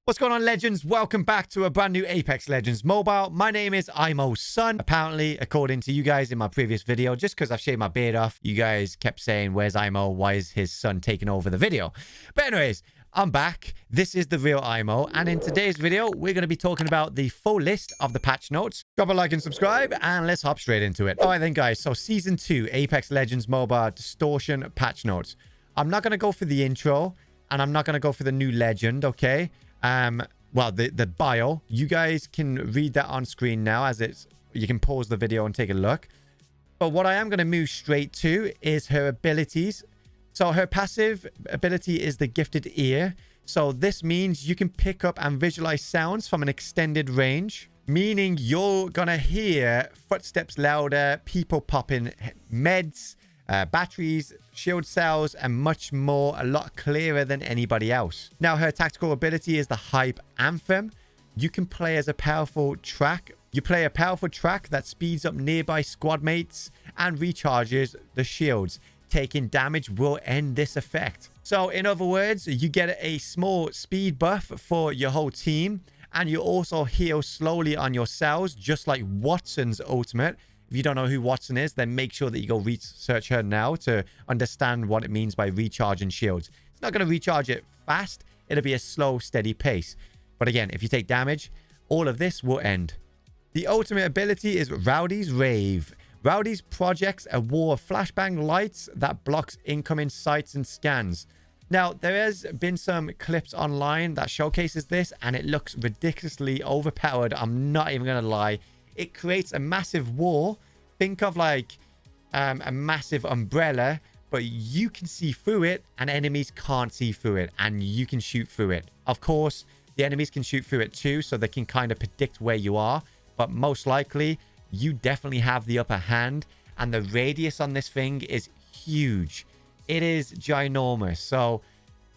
What's going on, legends? Welcome back to a brand new Apex Legends Mobile. My name is ImOw's son. Apparently, according to you guys in my previous video, just because I've shaved my beard off, you guys kept saying, where's ImOw? Why is his son taking over the video? But anyways, I'm back. This is the real ImOw. And in today's video, we're going to be talking about the full list of the patch notes. Drop a like and subscribe, and let's hop straight into it. All right then, guys. So Season 2, Apex Legends Mobile Distortion patch notes. I'm not going to go for the intro, and I'm not going to go for the new legend, okay? Well, the bio, you guys can read that on screen now as you can pause the video and take a look. But what I am going to move straight to is her abilities. So her passive ability is the gifted ear. So this means you can pick up and visualize sounds from an extended range, meaning you're going to hear footsteps louder, people popping meds, batteries, shield cells, and much more, a lot clearer than anybody else. Now, her tactical ability is the Hype Anthem. You can play as a powerful track. You play a powerful track that speeds up nearby squad mates and recharges the shields. Taking damage will end this effect. So, in other words, you get a small speed buff for your whole team, and you also heal slowly on your cells, just like Watson's ultimate. If you don't know who Watson is, then make sure that you go research her now to understand what it means by recharging shields. It's not going to recharge it fast. It'll be a slow, steady pace. But again, if you take damage, all of this will end. The ultimate ability is Rowdy's Rave. Rowdy's projects a wall of flashbang lights that blocks incoming sights and scans. Now, there has been some clips online that showcases this, and it looks ridiculously overpowered. I'm not even going to lie. It creates a massive wall. Think of like a massive umbrella, but you can see through it and enemies can't see through it, and you can shoot through it. Of course, the enemies can shoot through it too, so they can kind of predict where you are, but most likely you definitely have the upper hand, and the radius on this thing is huge. It is ginormous, so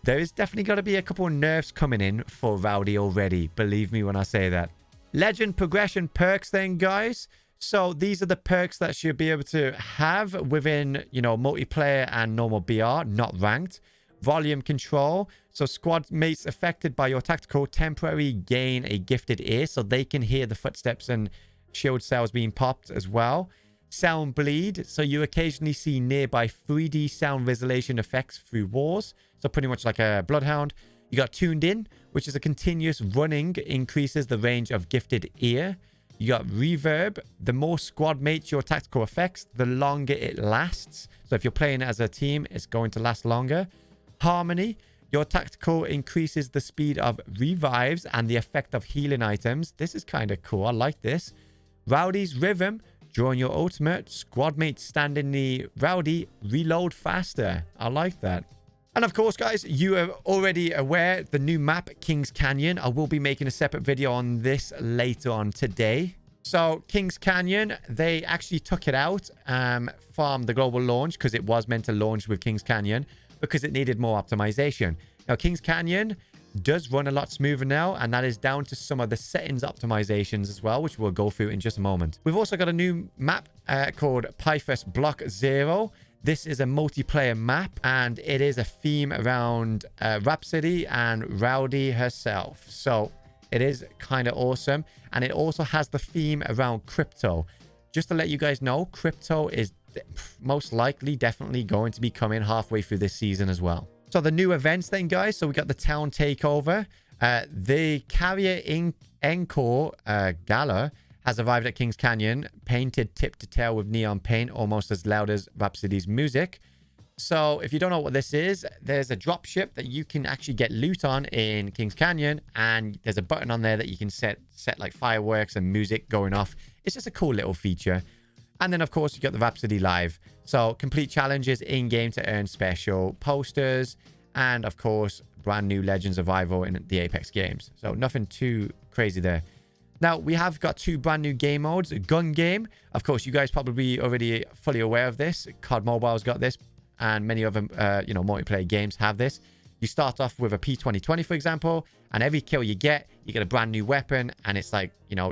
there is definitely got to be a couple of nerfs coming in for Rowdy already. Believe me when I say that. Legend progression perks then, guys. So these are the perks that you'll be able to have within, multiplayer and normal BR, not ranked. Volume control. So squad mates affected by your tactical temporary gain a gifted ear, so they can hear the footsteps and shield cells being popped as well. Sound bleed. So you occasionally see nearby 3D sound resolution effects through walls. So pretty much like a bloodhound. You got tuned in, which is a continuous running, increases the range of gifted ear. You got reverb. The more squad mates your tactical affects, the longer it lasts. So if you're playing as a team, it's going to last longer. Harmony. Your tactical increases the speed of revives and the effect of healing items. This is kind of cool. I like this. Rowdy's rhythm. During your ultimate, squad mates stand in the Rowdy, reload faster. I like that. And of course, guys, you are already aware the new map, Kings Canyon. I will be making a separate video on this later on today. So Kings Canyon, they actually took it out from the global launch because it was meant to launch with Kings Canyon because it needed more optimization. Now, Kings Canyon does run a lot smoother now, and that is down to some of the settings optimizations as well, which we'll go through in just a moment. We've also got a new map called Pythus Block Zero. This is a multiplayer map, and it is a theme around Rhapsody and Rowdy herself. So it is kind of awesome. And it also has the theme around crypto. Just to let you guys know, crypto is most likely definitely going to be coming halfway through this season as well. So the new events then, guys. So we got the town takeover. The Carrier Encore Gala has arrived at Kings Canyon, painted tip to tail with neon paint, almost as loud as Rhapsody's music. So if you don't know what this is, there's a dropship that you can actually get loot on in Kings Canyon, and there's a button on there that you can set like fireworks and music going off. It's just a cool little feature. And then, of course, you got the Rhapsody Live. So complete challenges in-game to earn special posters, and, of course, brand new Legends of Rival in the Apex games. So nothing too crazy there. Now, we have got two brand new game modes. Gun game. Of course, you guys probably already fully aware of this. COD Mobile's got this, and many other, multiplayer games have this. You start off with a P2020, for example, and every kill you get a brand new weapon, and it's like,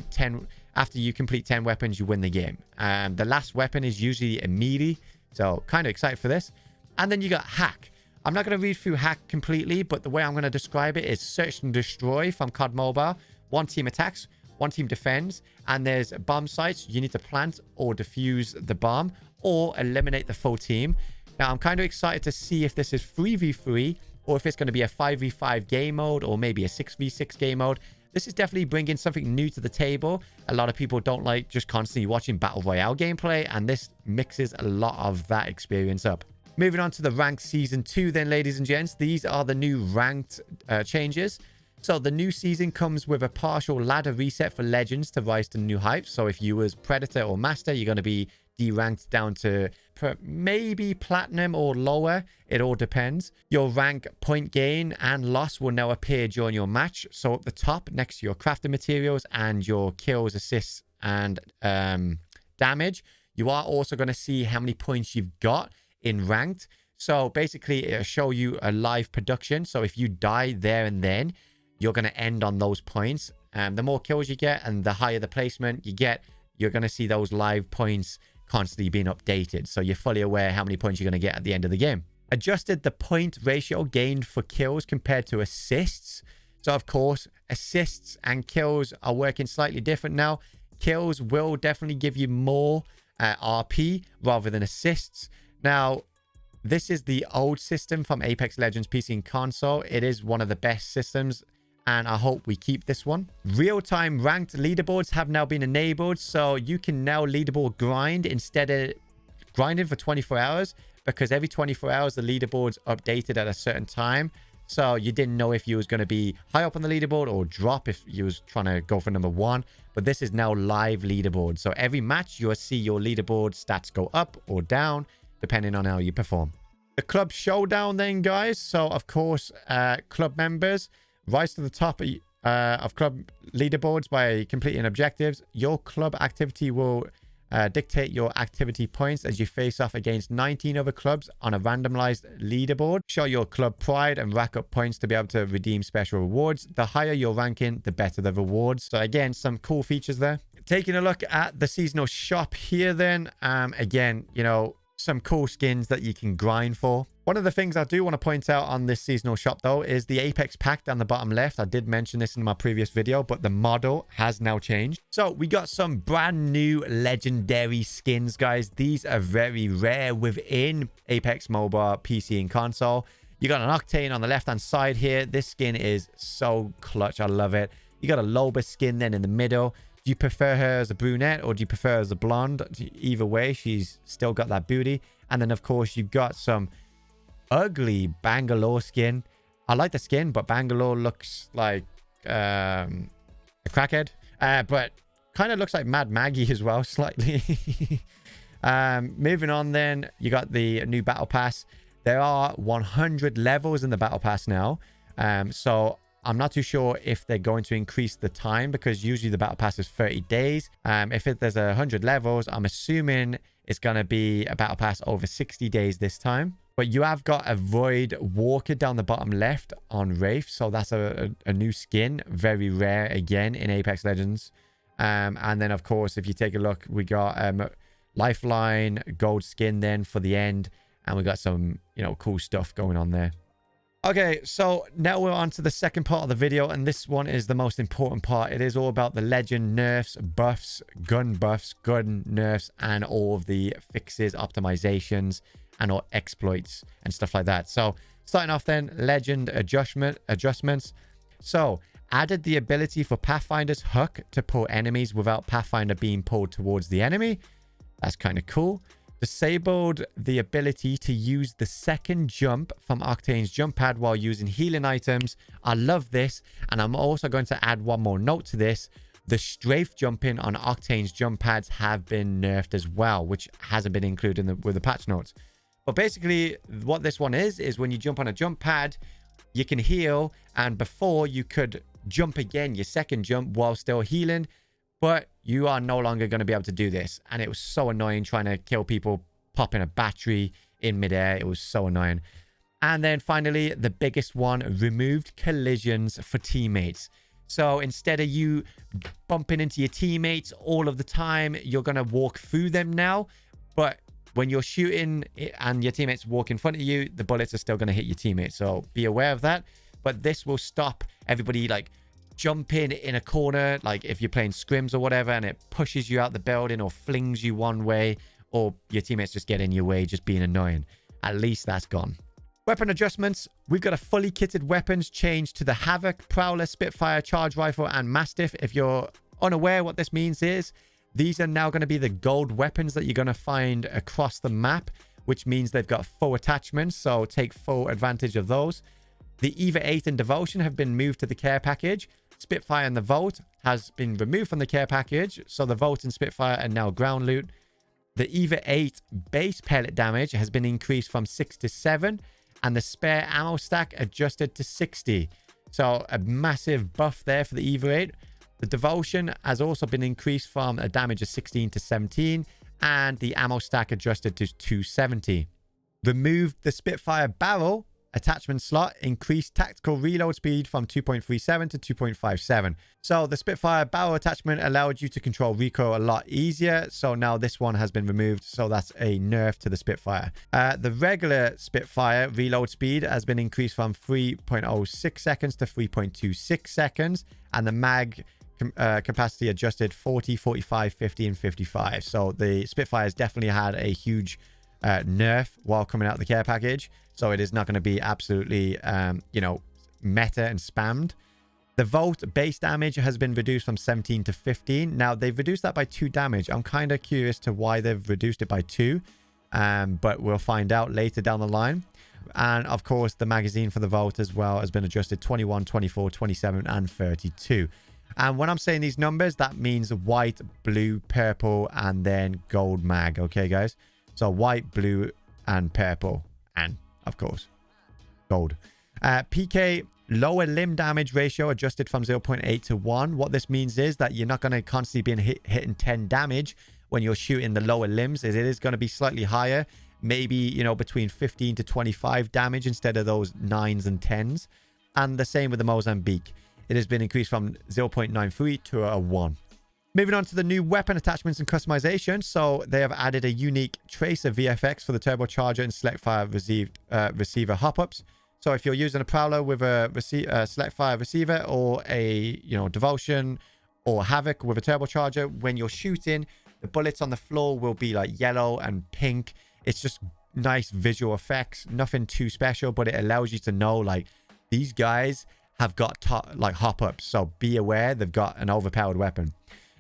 10... After you complete 10 weapons, you win the game. The last weapon is usually a melee, so kind of excited for this. And then you got Hack. I'm not going to read through hack completely, but the way I'm going to describe it is search and destroy from COD Mobile. One team attacks, one team defends, and there's bomb sites. You need to plant or defuse the bomb or eliminate the full team. Now, I'm kind of excited to see if this is 3v3 or if it's going to be a 5v5 game mode or maybe a 6v6 game mode. This is definitely bringing something new to the table. A lot of people don't like just constantly watching Battle Royale gameplay, and this mixes a lot of that experience up. Moving on to the Ranked Season 2 then, ladies and gents. These are the new ranked changes. So the new season comes with a partial ladder reset for Legends to rise to new heights. So if you was Predator or Master, you're going to be deranked down to maybe Platinum or lower. It all depends. Your rank, point gain, and loss will now appear during your match. So up the top, next to your crafting materials and your kills, assists, and damage, you are also going to see how many points you've got in ranked. So basically, it'll show you a live production. So if you die there and then, you're going to end on those points. The more kills you get and the higher the placement you get, you're going to see those live points constantly being updated. So you're fully aware how many points you're going to get at the end of the game. Adjusted the point ratio gained for kills compared to assists. So of course, assists and kills are working slightly different now. Kills will definitely give you more RP rather than assists. Now, this is the old system from Apex Legends PC and console. It is one of the best systems, and I hope we keep this one. Real-time ranked leaderboards have now been enabled, so you can now leaderboard grind instead of grinding for 24 hours, because every 24 hours, the leaderboard's updated at a certain time. So you didn't know if you was going to be high up on the leaderboard or drop if you was trying to go for number 1. But this is now live leaderboard. So every match, you'll see your leaderboard stats go up or down, depending on how you perform. The club showdown then, guys. So, of course, club members rise to the top of club leaderboards by completing objectives. Your club activity will dictate your activity points as you face off against 19 other clubs on a randomized leaderboard. Show your club pride and rack up points to be able to redeem special rewards. The higher your ranking, the better the rewards. So, again, some cool features there. Taking a look at the seasonal shop here then. Again, you know, some cool skins that you can grind for. One of the things I do want to point out on this seasonal shop though is the Apex pack down the bottom left. I did mention this in my previous video, but the model has now changed. So we got some brand new legendary skins, guys. These are very rare within Apex Mobile PC and console. You got an Octane on the left hand side here. This skin is so clutch. I love it. You got a Loba skin then in the middle. Do you prefer her as a brunette or do you prefer her as a blonde? Either way, she's still got that booty. And then, of course, you've got some ugly Bangalore skin. I like the skin, but Bangalore looks like a crackhead. But kind of looks like Mad Maggie as well, slightly. Moving on then, you got the new Battle Pass. There are 100 levels in the Battle Pass now. So I'm not too sure if they're going to increase the time because usually the Battle Pass is 30 days. If there's 100 levels, I'm assuming it's going to be a Battle Pass over 60 days this time. But you have got a Void Walker down the bottom left on Rave. So that's a new skin. Very rare again in Apex Legends. And then, of course, if you take a look, we got Lifeline gold skin then for the end. And we got some, you know, cool stuff going on there. Okay, so now we're on to the second part of the video, and this one is the most important part. It is all about the legend nerfs, buffs, gun nerfs, and all of the fixes, optimizations, and all exploits and stuff like that. So starting off then, legend adjustments. So added the ability for Pathfinder's hook to pull enemies without Pathfinder being pulled towards the enemy. That's kind of cool. Disabled the ability to use the second jump from Octane's jump pad while using healing items. I love this, and I'm also going to add one more note to this. The strafe jumping on Octane's jump pads have been nerfed as well, which hasn't been included with the patch notes. But basically, what this one is when you jump on a jump pad, you can heal, and before you could jump again, your second jump while still healing. But you are no longer going to be able to do this. And it was so annoying trying to kill people, popping a battery in midair. It was so annoying. And then finally, the biggest one, removed collisions for teammates. So instead of you bumping into your teammates all of the time, you're going to walk through them now. But When you're shooting and your teammates walk in front of you, the bullets are still going to hit your teammates. So be aware of that. But this will stop everybody like jumping in a corner, like if you're playing scrims or whatever, and it pushes you out the building or flings you one way, or your teammates just get in your way, just being annoying. At least that's gone. Weapon adjustments. We've got a fully kitted weapons changed to the Havoc, Prowler, Spitfire, Charge Rifle, and Mastiff. If you're unaware what this means is, these are now going to be the gold weapons that you're going to find across the map, which means they've got full attachments, so take full advantage of those. The Eva 8 and Devotion have been moved to the care package. Spitfire and the Vault has been removed from the care package, so the Vault and Spitfire are now ground loot. The Eva 8 base pellet damage has been increased from 6 to 7, and the spare ammo stack adjusted to 60. So a massive buff there for the Eva 8. The Devotion has also been increased from a damage of 16 to 17, and the ammo stack adjusted to 270. Removed the Spitfire barrel attachment slot, increased tactical reload speed from 2.37 to 2.57. So the Spitfire barrel attachment allowed you to control recoil a lot easier. So now this one has been removed. So that's a nerf to the Spitfire. The regular Spitfire reload speed has been increased from 3.06 seconds to 3.26 seconds. And the mag capacity adjusted 40, 45, 50, and 55. So the Spitfire has definitely had a huge nerf while coming out of the care package. So it is not going to be absolutely, meta and spammed. The Vault base damage has been reduced from 17 to 15. Now, they've reduced that by 2 damage. I'm kind of curious to why they've reduced it by 2. But we'll find out later down the line. And, of course, the magazine for the Vault as well has been adjusted 21, 24, 27, and 32. And when I'm saying these numbers, that means white, blue, purple, and then gold mag. Okay, guys? So white, blue, and purple. And, of course, gold. PK lower limb damage ratio adjusted from 0.8 to 1. What this means is that you're not going to constantly be hitting 10 damage when you're shooting the lower limbs. It is going to be slightly higher. Maybe, between 15 to 25 damage instead of those 9s and 10s. And the same with the Mozambique. It has been increased from 0.93 to a 1. Moving on to the new weapon attachments and customization. So they have added a unique tracer VFX for the turbocharger and select fire receiver hop-ups. So if you're using a Prowler with a select fire receiver, or a Devotion or Havoc with a turbocharger, when you're shooting, the bullets on the floor will be like yellow and pink. It's just nice visual effects, nothing too special, but it allows you to know like these guys have got hop-ups. So be aware, they've got an overpowered weapon.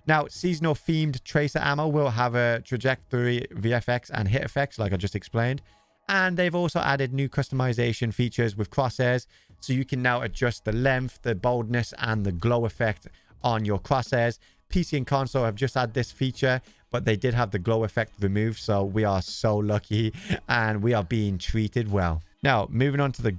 Now, seasonal themed tracer ammo will have a trajectory VFX and hit effects, like I just explained. And they've also added new customization features with crosshairs. So you can now adjust the length, the boldness, and the glow effect on your crosshairs. PC and console have just had this feature, but they did have the glow effect removed. So we are so lucky, and we are being treated well. Now, moving on to the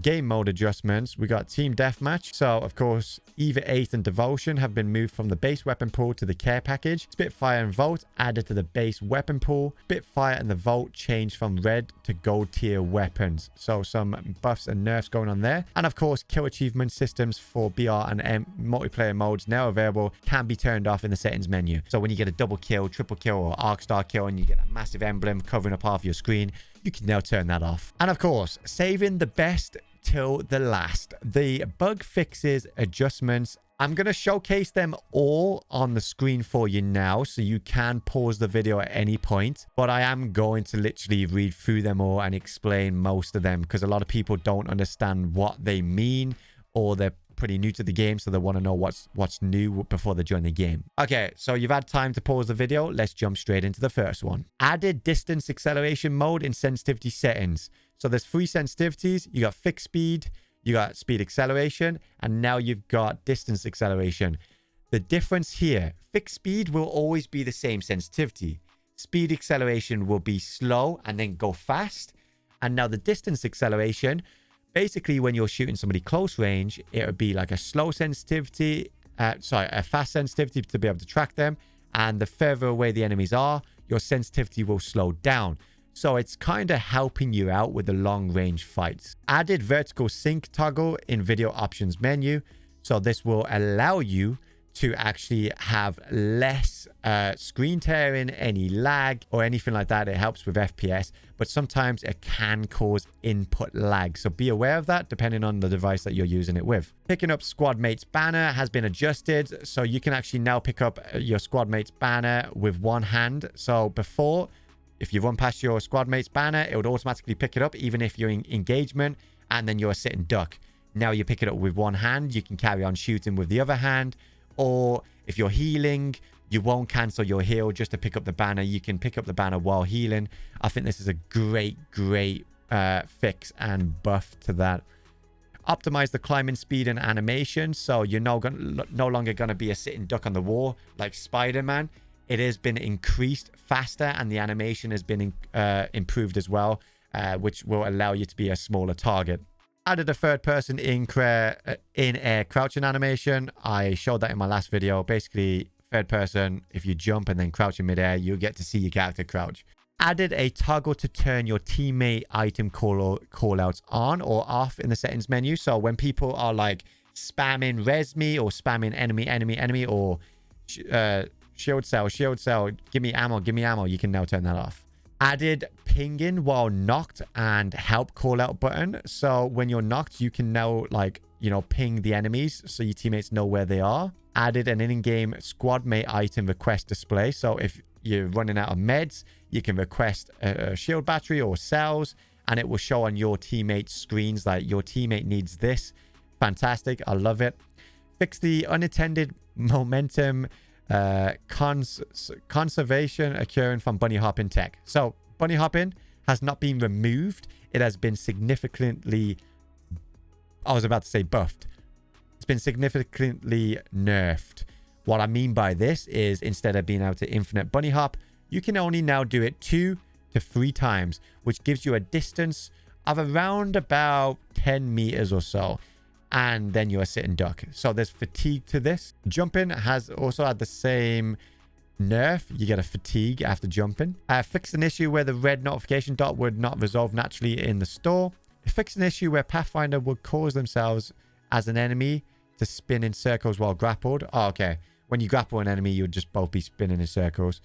game mode adjustments, we got Team Deathmatch. So, of course, Eva 8 and Devotion have been moved from the base weapon pool to the care package. Spitfire and Vault added to the base weapon pool. Spitfire and the Vault changed from red to gold tier weapons. So, some buffs and nerfs going on there. And, of course, kill achievement systems for BR and M multiplayer modes now available can be turned off in the settings menu. So, when you get a double kill, triple kill, or arc star kill, and you get a massive emblem covering up half your screen, you can now turn that off. And of course, saving the best till the last. The bug fixes, adjustments. I'm going to showcase them all on the screen for you now, so you can pause the video at any point. But I am going to literally read through them all and explain most of them, because a lot of people don't understand what they mean, or they're pretty new to the game, so they want to know what's new before they join the game. Okay, so you've had time to pause the video. Let's jump straight into the first one. Added distance acceleration mode in sensitivity settings. So there's 3 sensitivities. You got fixed speed, you got speed acceleration, and now you've got distance acceleration. The difference here, fixed speed will always be the same sensitivity. Speed acceleration will be slow and then go fast. And now the distance acceleration, basically, when you're shooting somebody close range, it would be like a slow sensitivity, a fast sensitivity to be able to track them. And the further away the enemies are, your sensitivity will slow down. So it's kind of helping you out with the long range fights. Added vertical sync toggle in video options menu. So this will allow you to actually have less screen tearing, any lag or anything like that. It helps with FPS, but sometimes it can cause input lag. So be aware of that depending on the device that you're using it with. Picking up Squadmates banner has been adjusted. So you can actually now pick up your Squadmates banner with one hand. So before, if you run past your Squadmates banner, it would automatically pick it up even if you're in engagement and then you're a sit and duck. Now you pick it up with one hand. You can carry on shooting with the other hand. Or if you're healing, you won't cancel your heal just to pick up the banner. You can pick up the banner while healing. I think this is a great fix and buff to that. Optimize the climbing speed and animation. So you're no longer going to be a sitting duck on the wall like Spider-Man. It has been increased faster and the animation has been improved as well, which will allow you to be a smaller target. Added a third-person in-air crouching animation. I showed that in my last video. Basically, third-person, if you jump and then crouch in midair, you'll get to see your character crouch. Added a toggle to turn your teammate item callouts on or off in the settings menu. So when people are like spamming res me or spamming enemy, or shield cell, give me ammo, you can now turn that off. Added pinging while knocked and help call out button. So when you're knocked, you can now ping the enemies so your teammates know where they are. Added an in-game squadmate item request display. So if you're running out of meds, you can request a shield battery or cells and it will show on your teammate's screens like your teammate needs this. Fantastic. I love it. Fix the unintended momentum conservation occurring from bunny hopping tech. So bunny hopping has not been removed. It has been significantly, I was about to say buffed. It's been significantly nerfed. What I mean by this is instead of being able to infinite bunny hop, you can only now do it 2 to 3 times, which gives you a distance of around about 10 meters or so. And then you're a sit and duck. So there's fatigue to this. Jumping has also had the same nerf. You get a fatigue after jumping. Fixed an issue where the red notification dot would not resolve naturally in the store. Fixed an issue where Pathfinder would cause themselves as an enemy to spin in circles while grappled. Oh, okay. When you grapple an enemy, you'd just both be spinning in circles.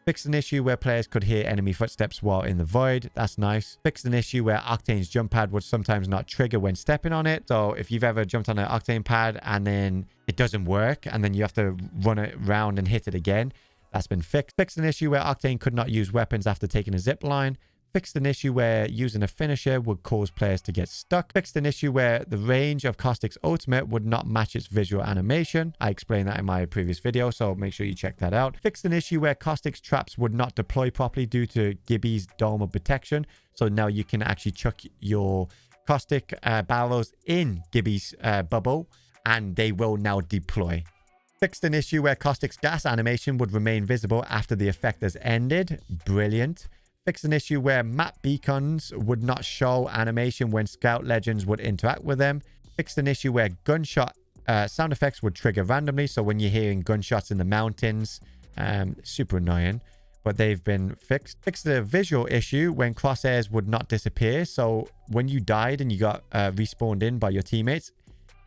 Fixed an issue where players could hear enemy footsteps while in the void. That's nice. Fixed an issue where Octane's jump pad would sometimes not trigger when stepping on it. So if you've ever jumped on an Octane pad and then it doesn't work and then you have to run it around and hit it again, that's been fixed. Fixed an issue where Octane could not use weapons after taking a zip line. Fixed an issue where using a finisher would cause players to get stuck. Fixed an issue where the range of Caustic's ultimate would not match its visual animation. I explained that in my previous video, so make sure you check that out. Fixed an issue where Caustic's traps would not deploy properly due to Gibby's dome of protection. So now you can actually chuck your Caustic barrels in Gibby's bubble and they will now deploy. Fixed an issue where Caustic's gas animation would remain visible after the effect has ended. Brilliant. Fixed an issue where map beacons would not show animation when scout legends would interact with them. Fixed an issue where gunshot sound effects would trigger randomly. So when you're hearing gunshots in the mountains, super annoying, but they've been fixed. Fixed the visual issue when crosshairs would not disappear. So when you died and you got respawned in by your teammates,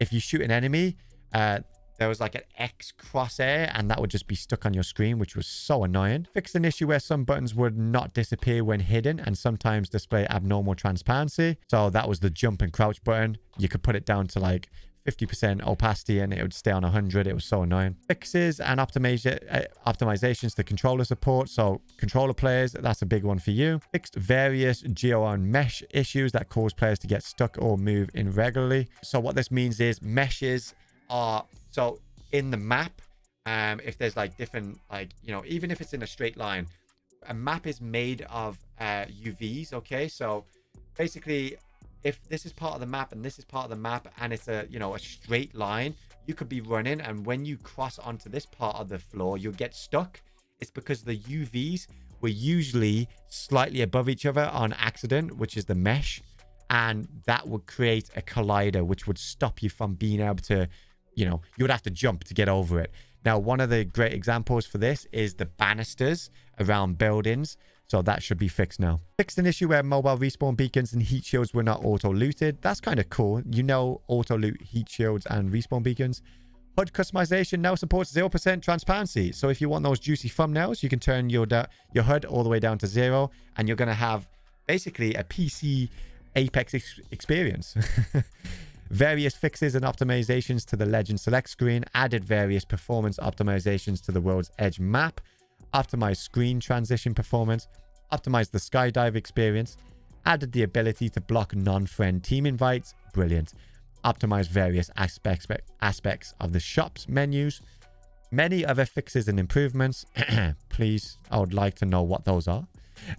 if you shoot an enemy, there was like an X crosshair and that would just be stuck on your screen, which was so annoying. Fixed an issue where some buttons would not disappear when hidden and sometimes display abnormal transparency. So that was the jump and crouch button. You could put it down to like 50% opacity and it would stay on 100. It was so annoying. Fixes and optimizations to controller support. So controller players, that's a big one for you. Fixed various geo and mesh issues that cause players to get stuck or move irregularly. So what this means is meshes are, so in the map, if there's like different, like, even if it's in a straight line, a map is made of UVs. Okay, so basically if this is part of the map and this is part of the map and it's a a straight line, you could be running and when you cross onto this part of the floor you'll get stuck. It's because the UVs were usually slightly above each other on accident, which is the mesh, and that would create a collider which would stop you from being able to, you would have to jump to get over it. Now, one of the great examples for this is the banisters around buildings. So that should be fixed now. Fixed an issue where mobile respawn beacons and heat shields were not auto-looted. That's kind of cool. Auto-loot heat shields and respawn beacons. HUD customization now supports 0% transparency. So if you want those juicy thumbnails, you can turn your HUD all the way down to 0, and you're going to have basically a PC Apex experience. Various fixes and optimizations to the Legend Select screen, added various performance optimizations to the World's Edge map, optimized screen transition performance, optimized the skydive experience, added the ability to block non-friend team invites, brilliant, optimized various aspects of the shop's menus, many other fixes and improvements. Please, I would like to know what those are.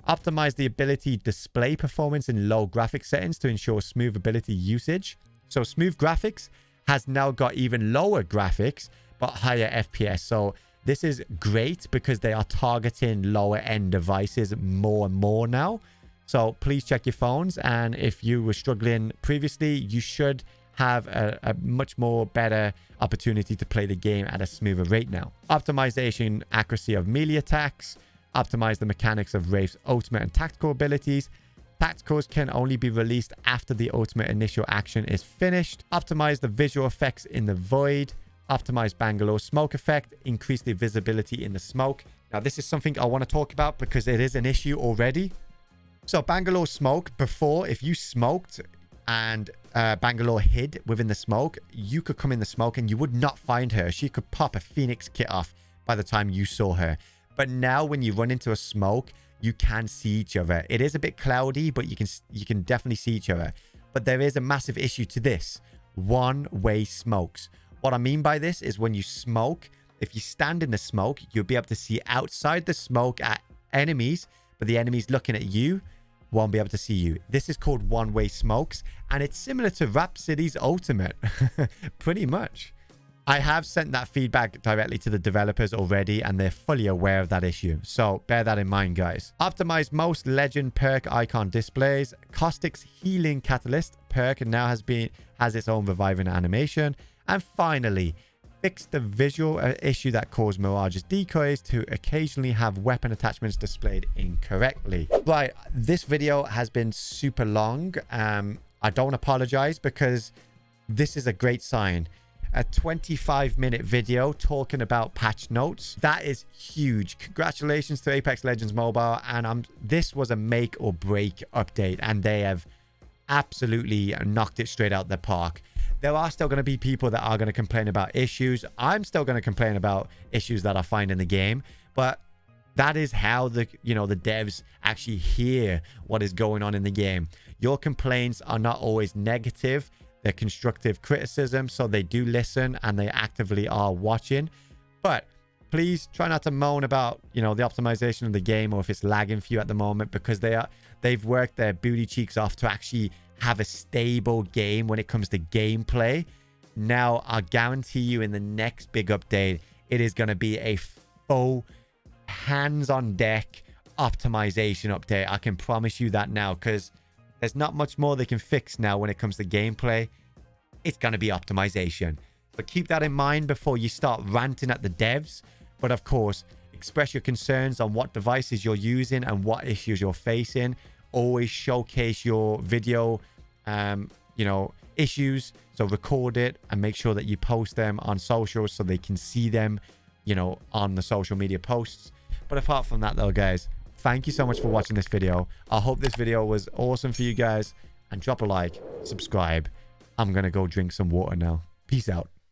Optimize the ability display performance in low graphics settings to ensure smooth ability usage. So smooth graphics has now got even lower graphics, but higher FPS. So this is great because they are targeting lower end devices more and more now. So please check your phones. And if you were struggling previously, you should have a much more better opportunity to play the game at a smoother rate now. Optimization accuracy of melee attacks. Optimize the mechanics of Rave's ultimate and tactical abilities. Tacticals can only be released after the ultimate initial action is finished. Optimize the visual effects in the void. Optimize Bangalore smoke effect. Increase the visibility in the smoke. Now, this is something I want to talk about because it is an issue already. So Bangalore smoke, before, if you smoked and Bangalore hid within the smoke, you could come in the smoke and you would not find her. She could pop a Phoenix kit off by the time you saw her. But now when you run into a smoke, you can see each other. It is a bit cloudy, but you can definitely see each other. But there is a massive issue to this. One-way smokes. What I mean by this is when you smoke, if you stand in the smoke, you'll be able to see outside the smoke at enemies, but the enemies looking at you won't be able to see you. This is called one-way smokes, and it's similar to Rhapsody's Ultimate. Pretty much. I have sent that feedback directly to the developers already, and they're fully aware of that issue. So bear that in mind, guys. Optimize most legend perk icon displays. Caustic's Healing Catalyst perk now has its own reviving animation. And finally, fix the visual issue that caused Mirage's decoys to occasionally have weapon attachments displayed incorrectly. Right, this video has been super long. I don't apologize because this is a great sign. A 25-minute video talking about patch notes. That is huge. Congratulations to Apex Legends Mobile. And this was a make or break update, and they have absolutely knocked it straight out the park. There are still going to be people that are going to complain about issues. I'm still going to complain about issues that I find in the game, but that is how the devs actually hear what is going on in the game. Your complaints are not always negative. They're constructive criticism, so they do listen and they actively are watching. But please try not to moan about, the optimization of the game or if it's lagging for you at the moment, because they've worked their booty cheeks off to actually have a stable game when it comes to gameplay. Now, I guarantee you in the next big update, it is going to be a full hands-on deck optimization update. I can promise you that now, because there's not much more they can fix now when it comes to gameplay. It's going to be optimization. But keep that in mind before you start ranting at the devs. But of course, express your concerns on what devices you're using and what issues you're facing. Always showcase your video, issues. So record it and make sure that you post them on socials so they can see them, on the social media posts. But apart from that though, guys, thank you so much for watching this video. I hope this video was awesome for you guys. And drop a like, subscribe. I'm going to go drink some water now. Peace out.